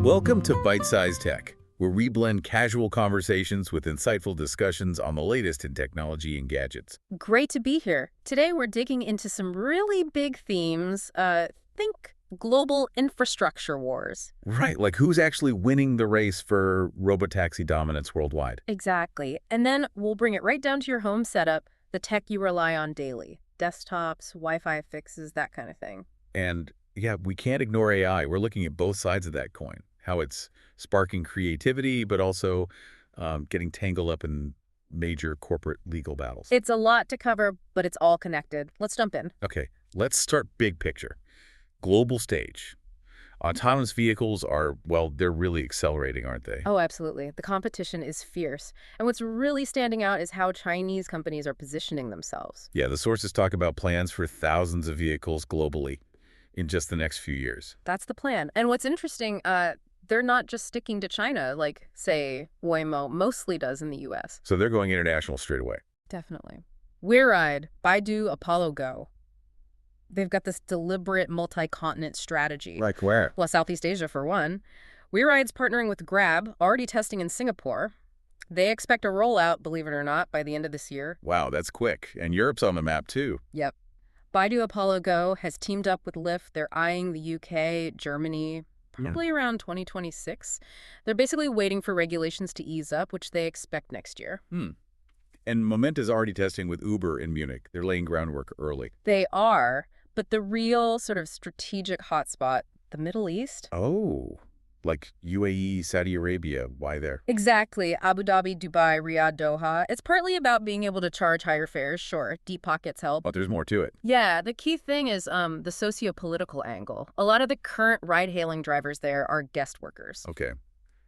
Welcome to Byte-Sized Tech, where we blend casual conversations with insightful discussions on the latest in technology and gadgets. Great to be here. Today we're digging into some really big themes. Think global infrastructure wars. Right, like who's actually winning the race for robotaxi dominance worldwide? Exactly. And then we'll bring it right down to your home setup, the tech you rely on daily. Desktops, Wi-Fi fixes, that kind of thing. And yeah, we can't ignore AI. We're looking at both sides of that coin, how it's sparking creativity, but also getting tangled up in major corporate legal battles. It's a lot to cover, but it's all connected. Let's jump in. Okay, let's start big picture. Global stage. Autonomous vehicles are, well, they're really accelerating, aren't they? Oh, absolutely. The competition is fierce. And what's really standing out is how Chinese companies are positioning themselves. Yeah, the sources talk about plans for thousands of vehicles globally in just the next few years. That's the plan. And what's interesting, they're not just sticking to China like, say, Waymo mostly does in the U.S. So they're going international straight away. Definitely. WeRide, Baidu, Apollo Go. They've got this deliberate multi-continent strategy. Like where? Well, Southeast Asia, for one. WeRide's partnering with Grab, already testing in Singapore. They expect a rollout, believe it or not, by the end of this year. Wow, that's quick. And Europe's on the map, too. Yep. Baidu Apollo Go has teamed up with Lyft. They're eyeing the UK, Germany, probably around 2026. They're basically waiting for regulations to ease up, which they expect next year. And Momenta's already testing with Uber in Munich. They're laying groundwork early. They are, but the real sort of strategic hotspot, the Middle East. Oh, like UAE, Saudi Arabia. Why there? Exactly. Abu Dhabi, Dubai, Riyadh, Doha. It's partly about being able to charge higher fares, sure. Deep pockets help. But there's more to it. Yeah, the key thing is the socio-political angle. A lot of the current ride-hailing drivers there are guest workers. Okay.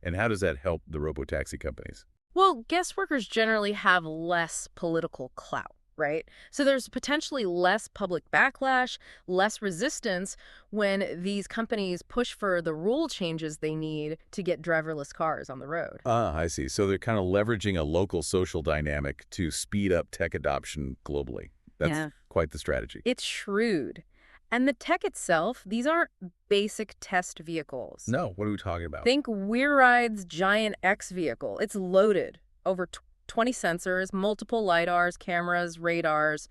And how does that help the robotaxi companies? Well, guest workers generally have less political clout, right? So there's potentially less public backlash, less resistance when these companies push for the rule changes they need to get driverless cars on the road. Ah, I see. So they're kind of leveraging a local social dynamic to speed up tech adoption globally. That's quite the strategy. It's shrewd. And the tech itself, these aren't basic test vehicles. No, what are we talking about? Think WeRide's Giant X vehicle. It's loaded. Over 20 sensors, multiple LiDARs, cameras, radars,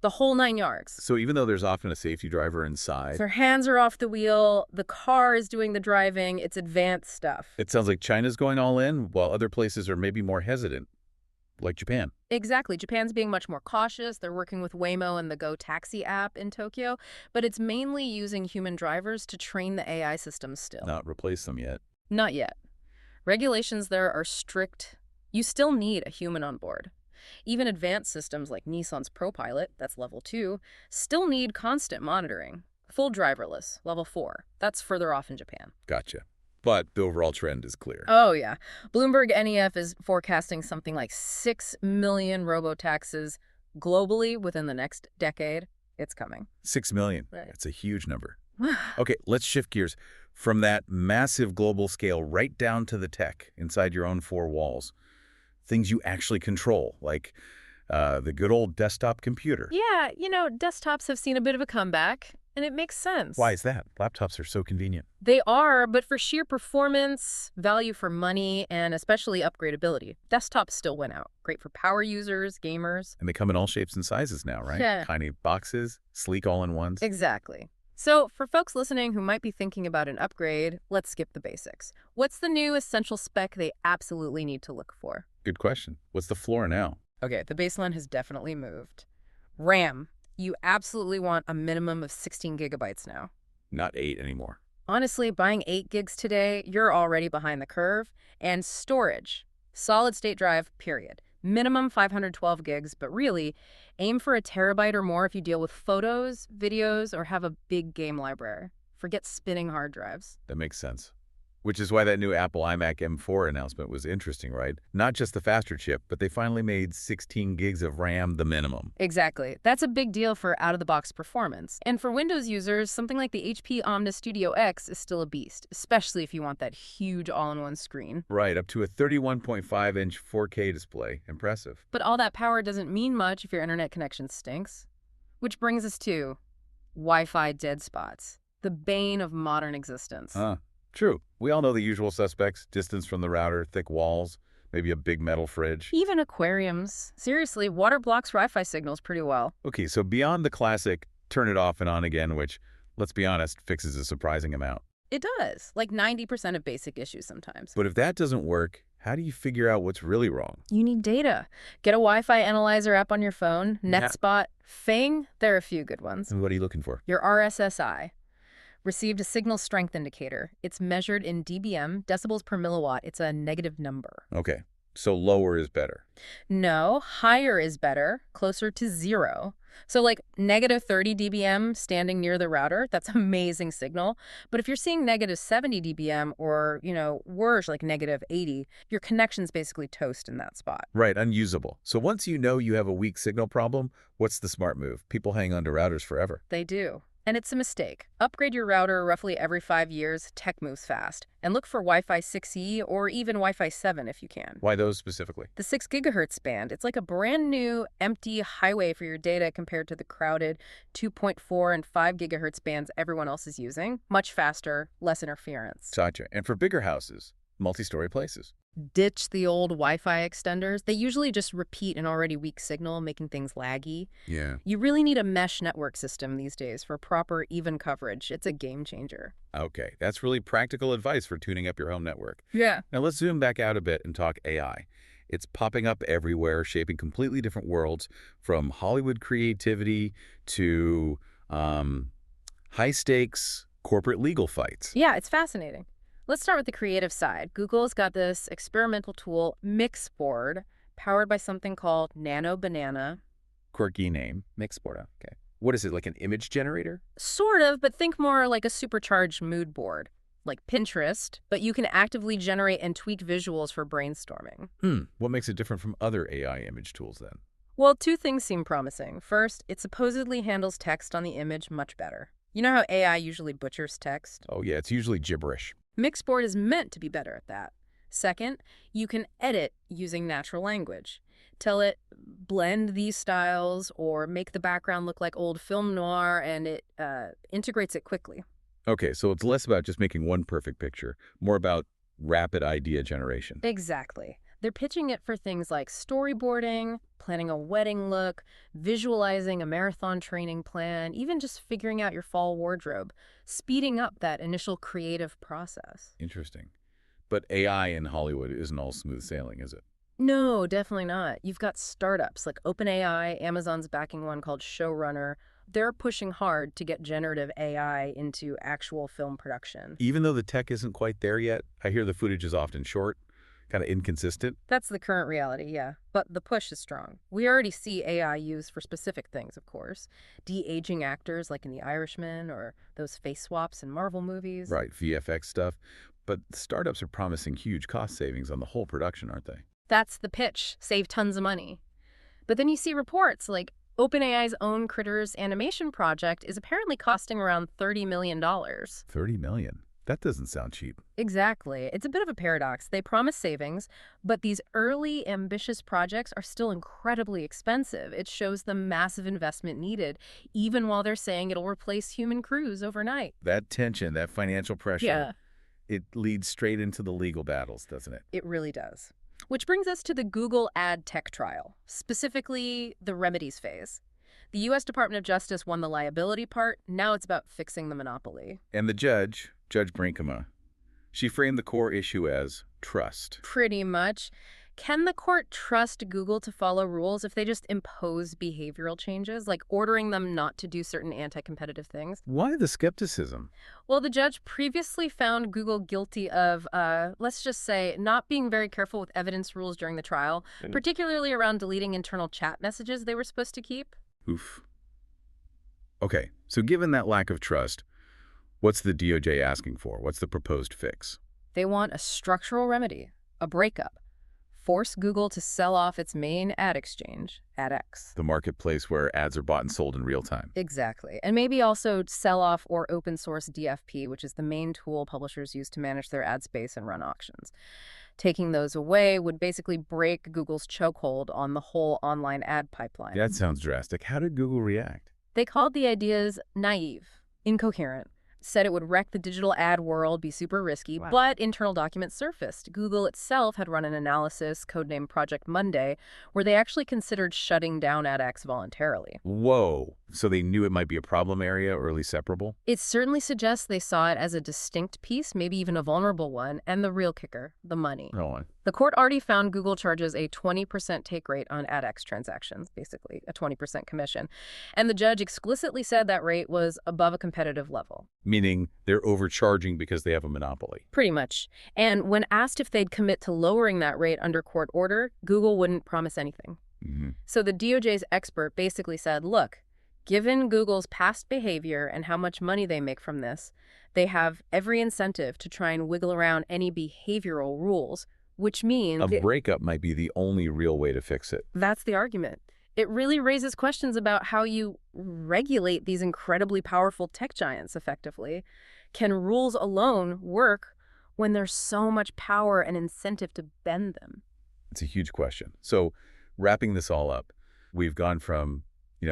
the whole 9 yards. So even though there's often a safety driver inside, Their hands are off the wheel, the car is doing the driving, it's advanced stuff. it sounds like China's going all in, while other places are maybe more hesitant, like Japan. Exactly. Japan's being much more cautious. They're working with Waymo and the Go Taxi app in Tokyo, but it's mainly using human drivers to train the AI systems still. Not replace them yet. Not yet. Regulations there are strict. You still need a human on board. Even advanced systems like Nissan's ProPilot, that's level 2, still need constant monitoring. Full driverless, level 4. That's further off in Japan. Gotcha. But the overall trend is clear. Oh, yeah. Bloomberg NEF is forecasting something like 6 million robotaxis globally within the next decade. It's coming. 6 million. Right. That's a huge number. Okay, let's shift gears from that massive global scale right down to the tech inside your own four walls. Things you actually control, like the good old desktop computer. Yeah, desktops have seen a bit of a comeback, and it makes sense. Why is that? Laptops are so convenient. They are, but for sheer performance, value for money, and especially upgradability, desktops still win out. Great for power users, gamers. And they come in all shapes and sizes now, right? Yeah. Tiny boxes, sleek all-in-ones. Exactly. So for folks listening who might be thinking about an upgrade, let's skip the basics. What's the new essential spec they absolutely need to look for? Good question. What's the floor now? Okay, the baseline has definitely moved. RAM. You absolutely want a minimum of 16 gigabytes now. Not 8 anymore. Honestly, buying 8 gigs today, you're already behind the curve. And storage. Solid state drive, period. Minimum 512 gigs, but really, aim for a terabyte or more if you deal with photos, videos, or have a big game library. Forget spinning hard drives. That makes sense. Which is why that new Apple iMac M4 announcement was interesting, right? Not just the faster chip, but they finally made 16 gigs of RAM the minimum. Exactly. That's a big deal for out-of-the-box performance. And for Windows users, something like the HP Omnis Studio X is still a beast, especially if you want that huge all-in-one screen. Right, up to a 31.5-inch 4K display. Impressive. But all that power doesn't mean much if your internet connection stinks. Which brings us to Wi-Fi dead spots, the bane of modern existence. True. We all know the usual suspects: distance from the router, thick walls, maybe a big metal fridge. Even aquariums. Seriously, water blocks Wi-Fi signals pretty well. Okay, so beyond the classic turn it off and on again, which, let's be honest, fixes a surprising amount. It does, like 90% of basic issues sometimes. But if that doesn't work, how do you figure out what's really wrong? You need data. Get a Wi-Fi analyzer app on your phone, NetSpot, Fing, there are a few good ones. And what are you looking for? Your RSSI. Received a signal strength indicator. It's measured in dBm, decibels per milliwatt. It's a negative number. Okay, so lower is better. No, higher is better, closer to 0. So like negative 30 dBm standing near the router, that's amazing signal. But if you're seeing negative 70 dBm or, worse, like negative 80, your connection's basically toast in that spot. Right, unusable. So once you know you have a weak signal problem, what's the smart move? People hang on to routers forever. They do. And it's a mistake. Upgrade your router roughly every 5 years. Tech moves fast. And look for Wi-Fi 6E or even Wi-Fi 7 if you can. Why those specifically? The 6 gigahertz band, it's like a brand new empty highway for your data compared to the crowded 2.4 and 5 gigahertz bands everyone else is using. Much faster, less interference. Gotcha. And for bigger houses, multi-story places. Ditch the old Wi-Fi extenders. They usually just repeat an already weak signal, making things laggy. Yeah. You really need a mesh network system these days for proper, even coverage. It's a game changer. Okay, that's really practical advice for tuning up your home network. Yeah. Now let's zoom back out a bit and talk AI. It's popping up everywhere, shaping completely different worlds, from Hollywood creativity to high-stakes corporate legal fights. Yeah, it's fascinating. Let's start with the creative side. Google's got this experimental tool, Mixboard, powered by something called Nano Banana. Quirky name, Mixboard. Okay. What is it, like an image generator? Sort of, but think more like a supercharged mood board, like Pinterest, but you can actively generate and tweak visuals for brainstorming. What makes it different from other AI image tools then? Well, two things seem promising. First, it supposedly handles text on the image much better. You know how AI usually butchers text? Oh yeah, it's usually gibberish. Mixboard is meant to be better at that. Second, you can edit using natural language. Tell it, blend these styles or make the background look like old film noir, and it integrates it quickly. Okay, so it's less about just making one perfect picture, more about rapid idea generation. Exactly. They're pitching it for things like storyboarding, planning a wedding look, visualizing a marathon training plan, even just figuring out your fall wardrobe, speeding up that initial creative process. Interesting. But AI in Hollywood isn't all smooth sailing, is it? No, definitely not. You've got startups like OpenAI, Amazon's backing one called Showrunner. They're pushing hard to get generative AI into actual film production. Even though the tech isn't quite there yet, I hear the footage is often short, kind of inconsistent. That's the current reality, yeah. But the push is strong. We already see AI used for specific things, of course. De-aging actors like in The Irishman or those face swaps in Marvel movies. Right, VFX stuff. But startups are promising huge cost savings on the whole production, aren't they? That's the pitch. Save tons of money. But then you see reports like OpenAI's own Critters animation project is apparently costing around $30 million. $30 million? That doesn't sound cheap. Exactly. It's a bit of a paradox. They promise savings, but these early, ambitious projects are still incredibly expensive. It shows the massive investment needed, even while they're saying it'll replace human crews overnight. That tension, that financial pressure, Yeah. It leads straight into the legal battles, doesn't it? It really does. Which brings us to the Google ad tech trial, specifically the remedies phase. The U.S. Department of Justice won the liability part. Now it's about fixing the monopoly. And the judge, Judge Brinkema, she framed the core issue as trust. Pretty much. Can the court trust Google to follow rules if they just impose behavioral changes, like ordering them not to do certain anti-competitive things? Why the skepticism? Well, the judge previously found Google guilty of, let's just say, not being very careful with evidence rules during the trial, particularly around deleting internal chat messages they were supposed to keep. Oof. Okay, so given that lack of trust, what's the DOJ asking for? What's the proposed fix? They want a structural remedy, a breakup. Force Google to sell off its main ad exchange, AdX. The marketplace where ads are bought and sold in real time. Exactly. And maybe also sell off or open source DFP, which is the main tool publishers use to manage their ad space and run auctions. Taking those away would basically break Google's chokehold on the whole online ad pipeline. That sounds drastic. How did Google react? They called the ideas naive, incoherent, said it would wreck the digital ad world, be super risky, but internal documents surfaced. Google itself had run an analysis, codenamed Project Monday, where they actually considered shutting down AdX voluntarily. Whoa. So they knew it might be a problem area or at least separable? It certainly suggests they saw it as a distinct piece, maybe even a vulnerable one, and the real kicker, the money. Go on. The court already found Google charges a 20% take rate on AdX transactions, basically a 20% commission. And the judge explicitly said that rate was above a competitive level. Meaning they're overcharging because they have a monopoly. Pretty much. And when asked if they'd commit to lowering that rate under court order, Google wouldn't promise anything. So the DOJ's expert basically said, look, given Google's past behavior and how much money they make from this, they have every incentive to try and wiggle around any behavioral rules, which means A breakup might be the only real way to fix it. that's the argument. It really raises questions about how you regulate these incredibly powerful tech giants effectively. Can rules alone work when there's so much power and incentive to bend them? It's a huge question. So wrapping this all up, we've gone from,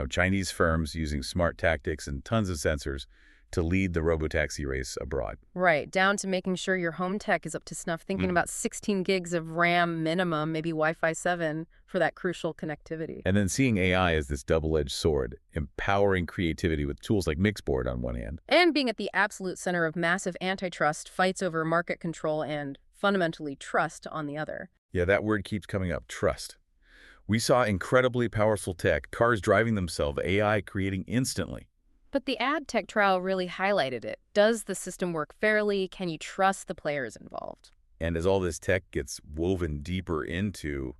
Chinese firms using smart tactics and tons of sensors to lead the robotaxi race abroad. Right, down to making sure your home tech is up to snuff, thinking about 16 gigs of RAM minimum, maybe Wi-Fi 7 for that crucial connectivity. And then seeing AI as this double-edged sword, empowering creativity with tools like Mixboard on one hand. And being at the absolute center of massive antitrust fights over market control and, fundamentally, trust on the other. Yeah, that word keeps coming up, trust. We saw incredibly powerful tech, cars driving themselves, AI creating instantly. But the ad tech trial really highlighted it. Does the system work fairly? Can you trust the players involved? And as all this tech gets woven deeper into,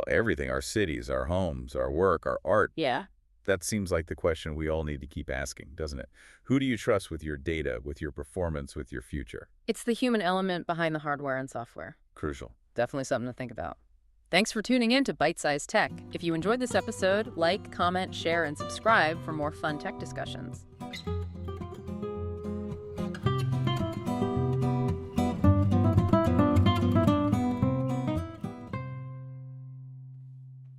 everything, our cities, our homes, our work, our art, Yeah. that seems like the question we all need to keep asking, doesn't it? Who do you trust with your data, with your performance, with your future? It's the human element behind the hardware and software. Crucial. Definitely something to think about. Thanks for tuning in to Byte-Sized Tech. If you enjoyed this episode, like, comment, share, and subscribe for more fun tech discussions.